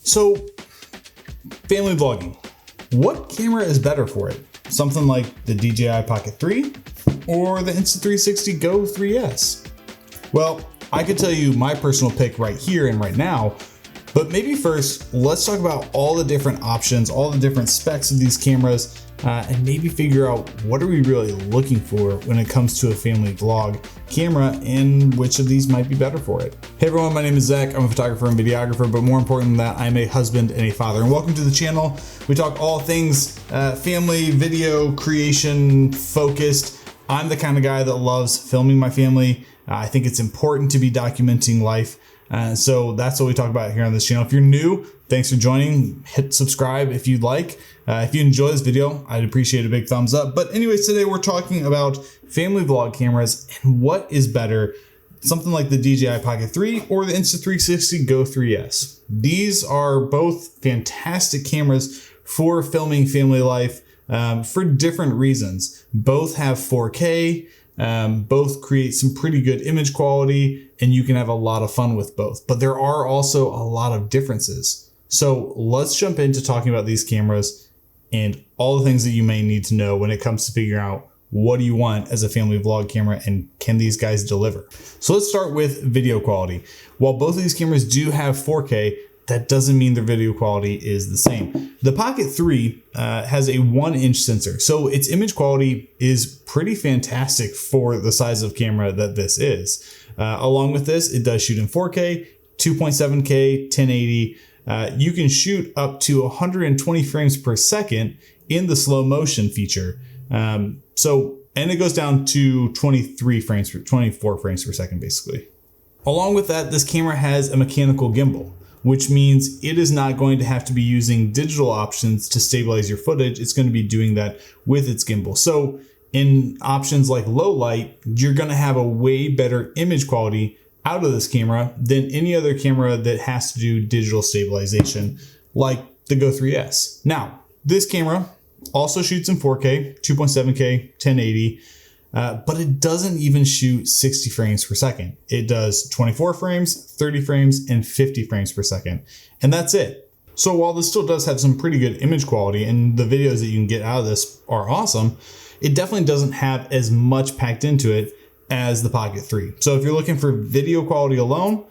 So, family vlogging. What camera is better for it? Something like the DJI Pocket 3 or the Insta360 Go 3S? Well, I could tell you my personal pick right here and right now, but maybe first, let's talk about all the different options, all the different specs of these cameras, and maybe figure out what are we really looking for when it comes to a family vlog camera and which of these might be better for it. Hey everyone, my name is Zach. I'm a photographer and videographer, but more important than that, I'm a husband and a father. And welcome to the channel. We talk all things family, video creation focused. I'm the kind of guy that loves filming my family. I think it's important to be documenting life. So that's what we talk about here on this channel. If you're new, thanks for joining. Hit subscribe if you'd like. If you enjoy this video, I'd appreciate a big thumbs up. But anyways, today we're talking about family vlog cameras and what is better, something like the DJI Pocket 3 or the Insta360 Go 3S. These are both fantastic cameras for filming family life for different reasons. Both have 4K. Both create some pretty good image quality, and you can have a lot of fun with both. But there are also a lot of differences. So let's jump into talking about these cameras and all the things that you may need to know when it comes to figuring out what do you want as a family vlog camera and can these guys deliver. So let's start with video quality. While both of these cameras do have 4K, that doesn't mean their video quality is the same. The Pocket 3 has a 1-inch sensor, so its image quality is pretty fantastic for the size of camera that this is. Along with this, it does shoot in 4K, 2.7K, 1080. You can shoot up to 120 frames per second in the slow motion feature. And it goes down to 24 frames per second, basically. Along with that, this camera has a mechanical gimbal, which means it is not going to have to be using digital options to stabilize your footage. It's going to be doing that with its gimbal. So in options like low light, you're going to have a way better image quality out of this camera than any other camera that has to do digital stabilization like the Go 3S. Now, this camera also shoots in 4K, 2.7K, 1080, but it doesn't even shoot 60 frames per second. It does 24 frames, 30 frames, and 50 frames per second. And that's it. So while this still does have some pretty good image quality and the videos that you can get out of this are awesome, it definitely doesn't have as much packed into it as the Pocket 3. So if you're looking for video quality alone,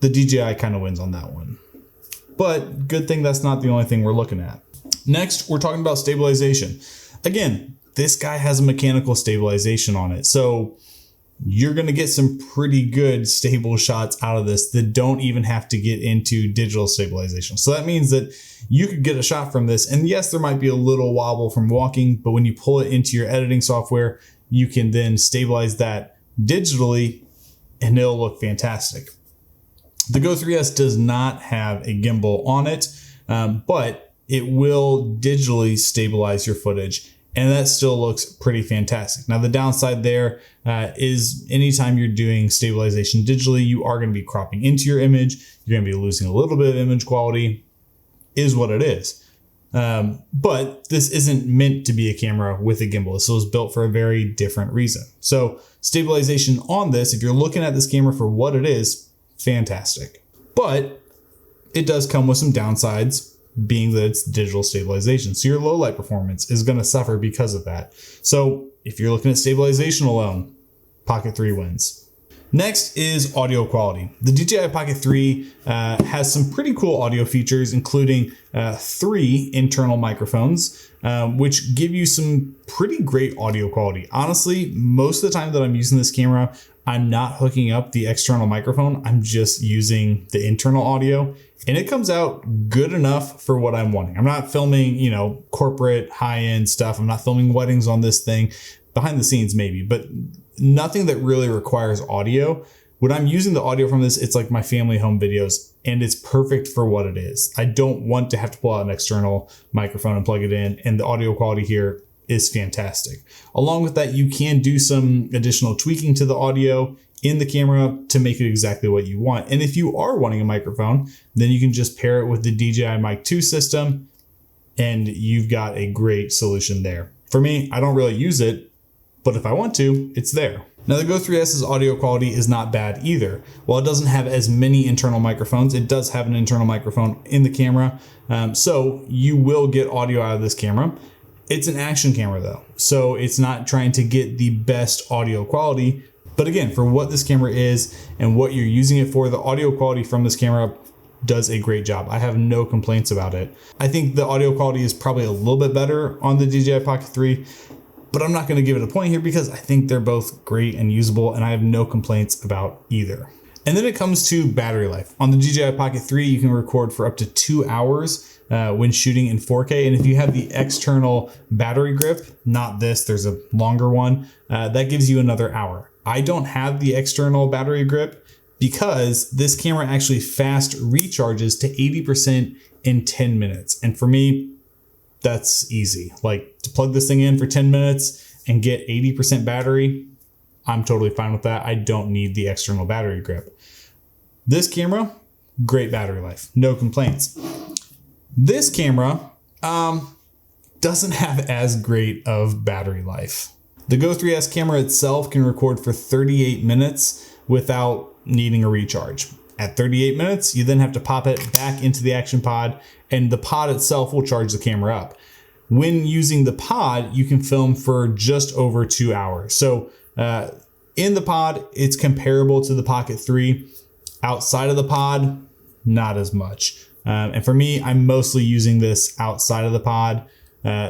the DJI kind of wins on that one. But good thing that's not the only thing we're looking at. Next, we're talking about stabilization. Again, this guy has a mechanical stabilization on it. So you're going to get some pretty good stable shots out of this that don't even have to get into digital stabilization. So that means that you could get a shot from this. And yes, there might be a little wobble from walking, but when you pull it into your editing software, you can then stabilize that digitally and it'll look fantastic. The Go 3S does not have a gimbal on it, but it will digitally stabilize your footage. And that still looks pretty fantastic. Now, the downside there is anytime you're doing stabilization digitally, you are going to be cropping into your image. You're going to be losing a little bit of image quality, is what it is. But this isn't meant to be a camera with a gimbal. This was built for a very different reason. So stabilization on this, if you're looking at this camera for what it is, fantastic. But it does come with some downsides, being that it's digital stabilization. So your low light performance is going to suffer because of that. So if you're looking at stabilization alone, Pocket 3 wins. Next is audio quality. The DJI Pocket 3 has some pretty cool audio features, including 3 internal microphones, which give you some pretty great audio quality. Honestly, most of the time that I'm using this camera, I'm not hooking up the external microphone. I'm just using the internal audio, and it comes out good enough for what I'm wanting. I'm not filming, corporate high-end stuff. I'm not filming weddings on this thing. Behind the scenes, maybe, but nothing that really requires audio. When I'm using the audio from this, it's like my family home videos, and it's perfect for what it is. I don't want to have to pull out an external microphone and plug it in, and the audio quality here is fantastic. Along with that, you can do some additional tweaking to the audio in the camera to make it exactly what you want. And if you are wanting a microphone, then you can just pair it with the DJI Mic 2 system, and you've got a great solution there. For me, I don't really use it, but if I want to, it's there. Now the Go 3S's audio quality is not bad either. While it doesn't have as many internal microphones, it does have an internal microphone in the camera. So you will get audio out of this camera. It's an action camera though, so it's not trying to get the best audio quality. But again, for what this camera is and what you're using it for, the audio quality from this camera does a great job. I have no complaints about it. I think the audio quality is probably a little bit better on the DJI Pocket 3, but I'm not going to give it a point here because I think they're both great and usable and I have no complaints about either. And then it comes to battery life. On the DJI Pocket 3, you can record for up to 2 hours when shooting in 4K. And if you have the external battery grip, not this, there's a longer one, that gives you another hour. I don't have the external battery grip because this camera actually fast recharges to 80% in 10 minutes. And for me, that's easy. Like to plug this thing in for 10 minutes and get 80% battery, I'm totally fine with that. I don't need the external battery grip. This camera, great battery life, no complaints. This camera doesn't have as great of battery life. The Go 3S camera itself can record for 38 minutes without needing a recharge. At 38 minutes, you then have to pop it back into the action pod and the pod itself will charge the camera up. When using the pod, you can film for just over 2 hours. So in the pod, it's comparable to the Pocket 3. Outside of the pod, not as much. And for me, I'm mostly using this outside of the pod.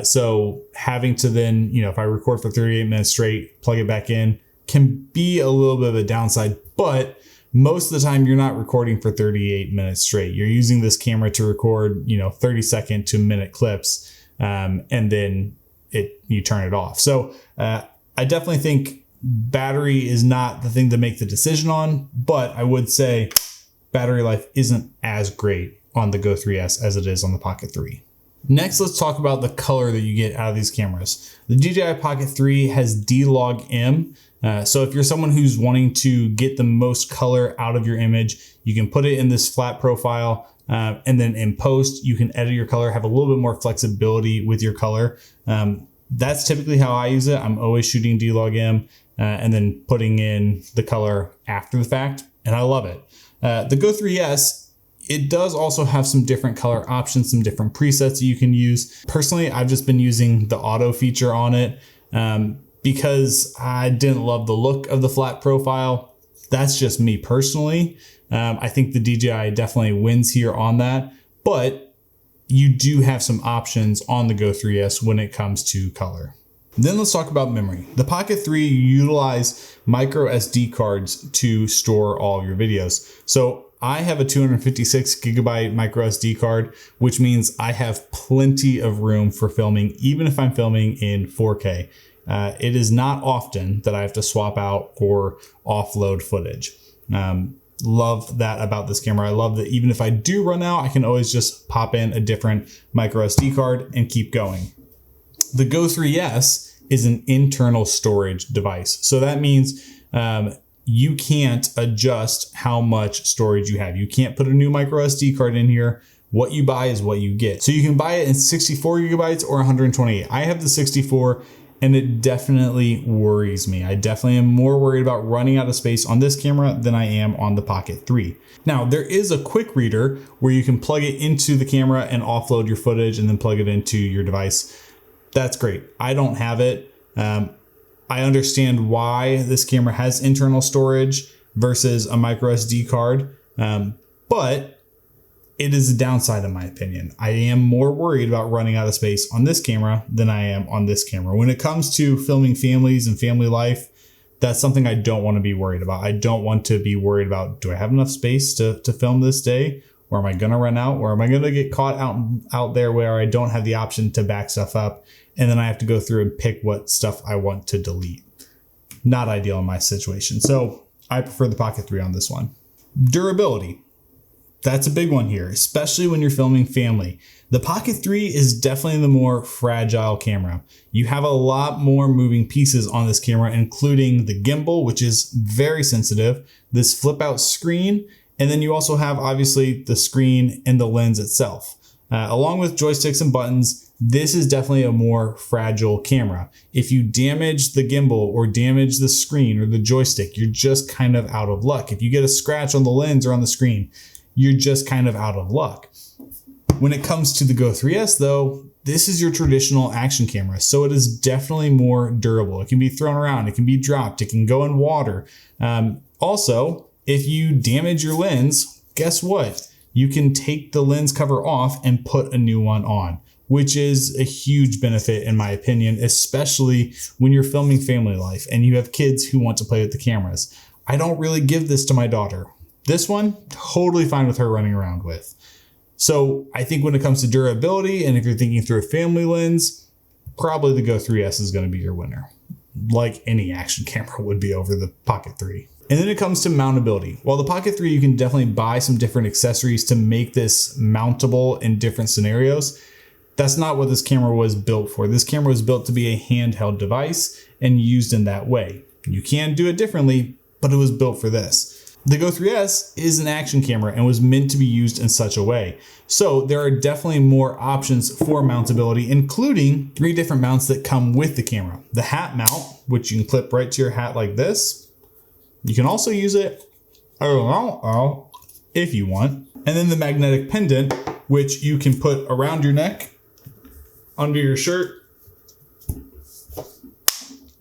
So having to then, if I record for 38 minutes straight, plug it back in can be a little bit of a downside, but most of the time you're not recording for 38 minutes straight. You're using this camera to record, 30-second to minute clips, and then you turn it off. So I definitely think battery is not the thing to make the decision on, but I would say battery life isn't as great on the Go 3S as it is on the Pocket 3. Next, let's talk about the color that you get out of these cameras. The DJI Pocket 3 has D-Log M. So if you're someone who's wanting to get the most color out of your image, you can put it in this flat profile, and then in post, you can edit your color, have a little bit more flexibility with your color. That's typically how I use it. I'm always shooting D-Log M and then putting in the color after the fact, and I love it. The Go 3S, it does also have some different color options, some different presets that you can use. Personally, I've just been using the auto feature on it because I didn't love the look of the flat profile. That's just me personally. I think the DJI definitely wins here on that, but you do have some options on the Go 3S when it comes to color. Then let's talk about memory. The Pocket 3 utilize micro SD cards to store all your videos. So I have a 256 gigabyte micro SD card, which means I have plenty of room for filming, even if I'm filming in 4K. It is not often that I have to swap out or offload footage. Love that about this camera. I love that even if I do run out, I can always just pop in a different micro SD card and keep going. The Go 3S is an internal storage device. So that means you can't adjust how much storage you have. You can't put a new micro SD card in here. What you buy is what you get. So you can buy it in 64 gigabytes or 128. I have the 64 and it definitely worries me. I definitely am more worried about running out of space on this camera than I am on the Pocket 3. Now, there is a quick reader where you can plug it into the camera and offload your footage and then plug it into your device. That's great. I don't have it. I understand why this camera has internal storage versus a micro SD card, but it is a downside in my opinion. I am more worried about running out of space on this camera than I am on this camera. When it comes to filming families and family life, that's something I don't want to be worried about. I don't want to be worried about, do I have enough space to film this day? Or am I going to run out? Or am I going to get caught out there where I don't have the option to back stuff up? And then I have to go through and pick what stuff I want to delete. Not ideal in my situation. So I prefer the Pocket 3 on this one. Durability. That's a big one here, especially when you're filming family. The Pocket 3 is definitely the more fragile camera. You have a lot more moving pieces on this camera, including the gimbal, which is very sensitive, this flip out screen, and then you also have obviously the screen and the lens itself. along with joysticks and buttons, this is definitely a more fragile camera. If you damage the gimbal or damage the screen or the joystick, you're just kind of out of luck. If you get a scratch on the lens or on the screen, you're just kind of out of luck. When it comes to the Go 3S though, this is your traditional action camera, so it is definitely more durable. It can be thrown around, it can be dropped, it can go in water. Also, if you damage your lens, guess what? You can take the lens cover off and put a new one on, which is a huge benefit in my opinion, especially when you're filming family life and you have kids who want to play with the cameras. I don't really give this to my daughter. This one, totally fine with her running around with. So I think when it comes to durability, and if you're thinking through a family lens, probably the Go 3S is going to be your winner, like any action camera would be over the Pocket 3. And then it comes to mountability. While the Pocket 3, you can definitely buy some different accessories to make this mountable in different scenarios. That's not what this camera was built for. This camera was built to be a handheld device and used in that way. You can do it differently, but it was built for this. The Go 3S is an action camera and was meant to be used in such a way. So there are definitely more options for mountability, including 3 different mounts that come with the camera. The hat mount, which you can clip right to your hat like this. You can also use it if you want. And then the magnetic pendant, which you can put around your neck, under your shirt,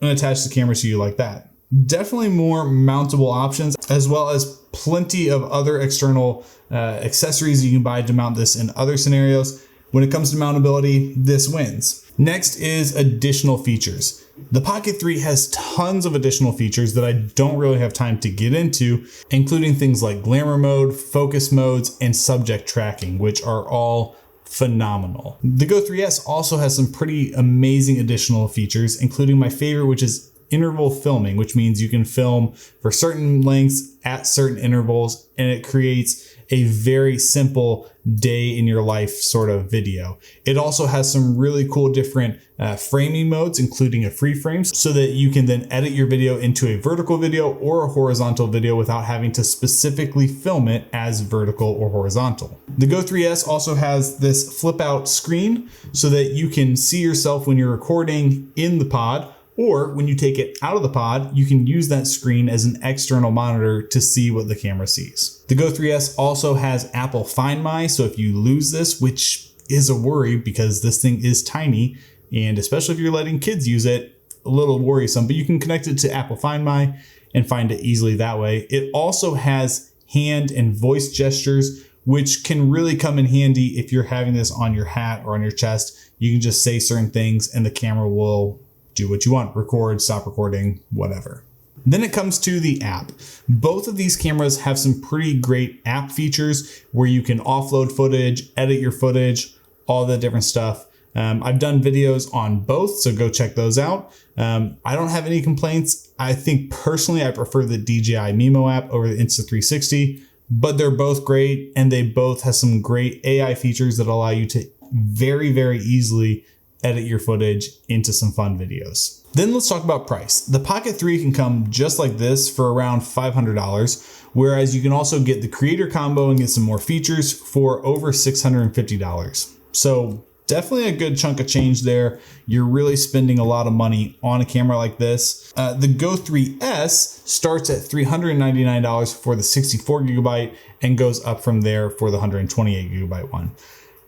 and attach the camera to you like that. Definitely more mountable options, as well as plenty of other external accessories you can buy to mount this in other scenarios. When it comes to mountability, this wins. Next is additional features. The Pocket 3 has tons of additional features that I don't really have time to get into, including things like glamour mode, focus modes, and subject tracking, which are all phenomenal. The Go 3S also has some pretty amazing additional features, including my favorite, which is interval filming, which means you can film for certain lengths at certain intervals, and it creates a very simple day in your life sort of video. It also has some really cool different framing modes, including a free frame, so that you can then edit your video into a vertical video or a horizontal video without having to specifically film it as vertical or horizontal. The Go 3S also has this flip out screen so that you can see yourself when you're recording in the pod, or when you take it out of the pod, you can use that screen as an external monitor to see what the camera sees. The Go 3S also has Apple Find My, so if you lose this, which is a worry because this thing is tiny, and especially if you're letting kids use it, a little worrisome, but you can connect it to Apple Find My and find it easily that way. It also has hand and voice gestures, which can really come in handy if you're having this on your hat or on your chest. You can just say certain things and the camera will do what you want, record, stop recording, whatever. Then it comes to the app. Both of these cameras have some pretty great app features where you can offload footage, edit your footage, all the different stuff. I've done videos on both, so go check those out. I don't have any complaints. I think personally I prefer the DJI Mimo app over the Insta360, but they're both great and they both have some great AI features that allow you to very, very easily edit your footage into some fun videos. Then let's talk about price. The Pocket 3 can come just like this for around $500, whereas you can also get the creator combo and get some more features for over $650. So definitely a good chunk of change there. You're really spending a lot of money on a camera like this. The Go 3S starts at $399 for the 64 gigabyte and goes up from there for the 128 gigabyte one.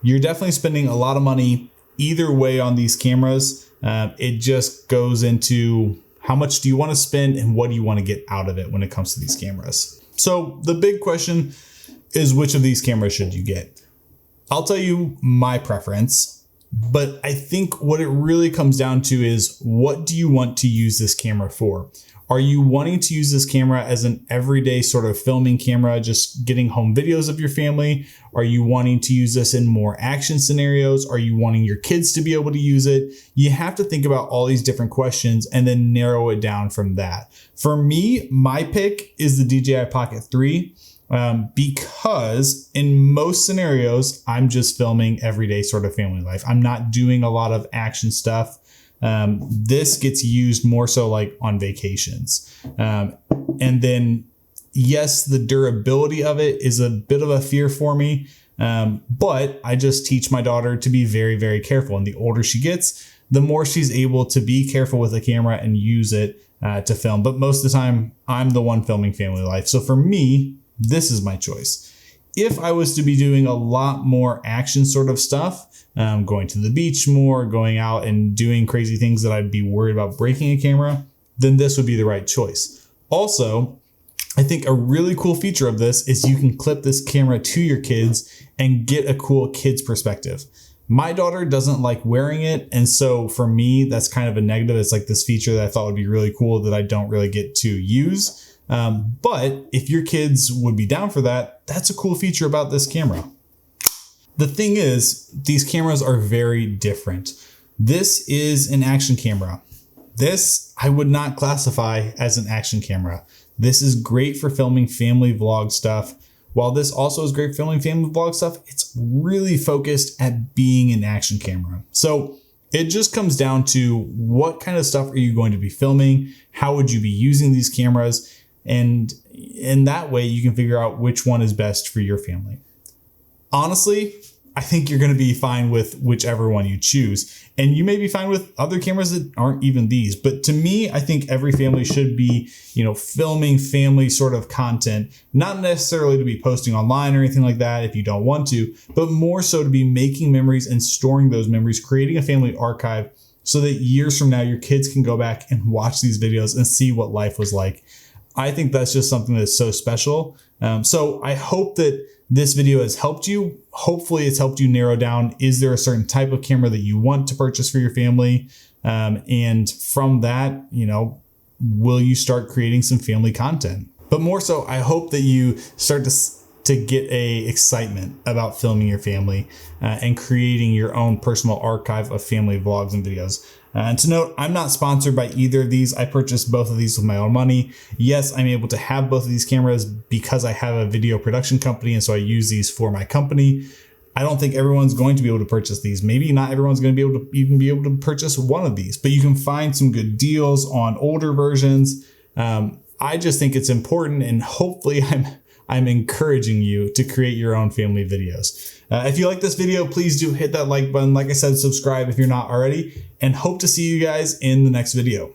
You're definitely spending a lot of money either way on these cameras. It just goes into how much do you want to spend and what do you want to get out of it when it comes to these cameras. So the big question is, which of these cameras should you get? I'll tell you my preference, but I think what it really comes down to is, what do you want to use this camera for? Are you wanting to use this camera as an everyday sort of filming camera, just getting home videos of your family? Are you wanting to use this in more action scenarios? Are you wanting your kids to be able to use it? You have to think about all these different questions and then narrow it down from that. For me, my pick is the DJI Pocket 3 because in most scenarios, I'm just filming everyday sort of family life. I'm not doing a lot of action stuff. This gets used more so like on vacations. And then, yes, the durability of it is a bit of a fear for me. But I just teach my daughter to be very, very careful. And the older she gets, the more she's able to be careful with the camera and use it to film. But most of the time, I'm the one filming family life. So for me, this is my choice. If I was to be doing a lot more action sort of stuff, going to the beach more, going out and doing crazy things that I'd be worried about breaking a camera, then this would be the right choice. Also, I think a really cool feature of this is you can clip this camera to your kids and get a cool kid's perspective. My daughter doesn't like wearing it, and so for me, that's kind of a negative. It's like this feature that I thought would be really cool that I don't really get to use. But if your kids would be down for that, that's a cool feature about this camera. The thing is, these cameras are very different. This is an action camera. This I would not classify as an action camera. This is great for filming family vlog stuff. While this also is great for filming family vlog stuff, it's really focused at being an action camera. So it just comes down to what kind of stuff are you going to be filming? How would you be using these cameras? And in that way, you can figure out which one is best for your family. Honestly, I think you're going to be fine with whichever one you choose. And you may be fine with other cameras that aren't even these. But to me, I think every family should be, filming family sort of content, not necessarily to be posting online or anything like that if you don't want to, but more so to be making memories and storing those memories, creating a family archive so that years from now, your kids can go back and watch these videos and see what life was like. I think that's just something that's so special. So I hope that this video has helped you. Hopefully it's helped you narrow down, is there a certain type of camera that you want to purchase for your family? And from that, will you start creating some family content? But more so, I hope that you start to get a excitement about filming your family and creating your own personal archive of family vlogs and videos. And to note, I'm not sponsored by either of these. I purchased both of these with my own money. Yes, I'm able to have both of these cameras because I have a video production company, and so I use these for my company. I don't think everyone's going to be able to purchase these. Maybe not everyone's going to be able to even be able to purchase one of these, but you can find some good deals on older versions. I just think it's important, and hopefully I'm encouraging you to create your own family videos. If you like this video, please do hit that like button. Like I said, subscribe if you're not already, and hope to see you guys in the next video.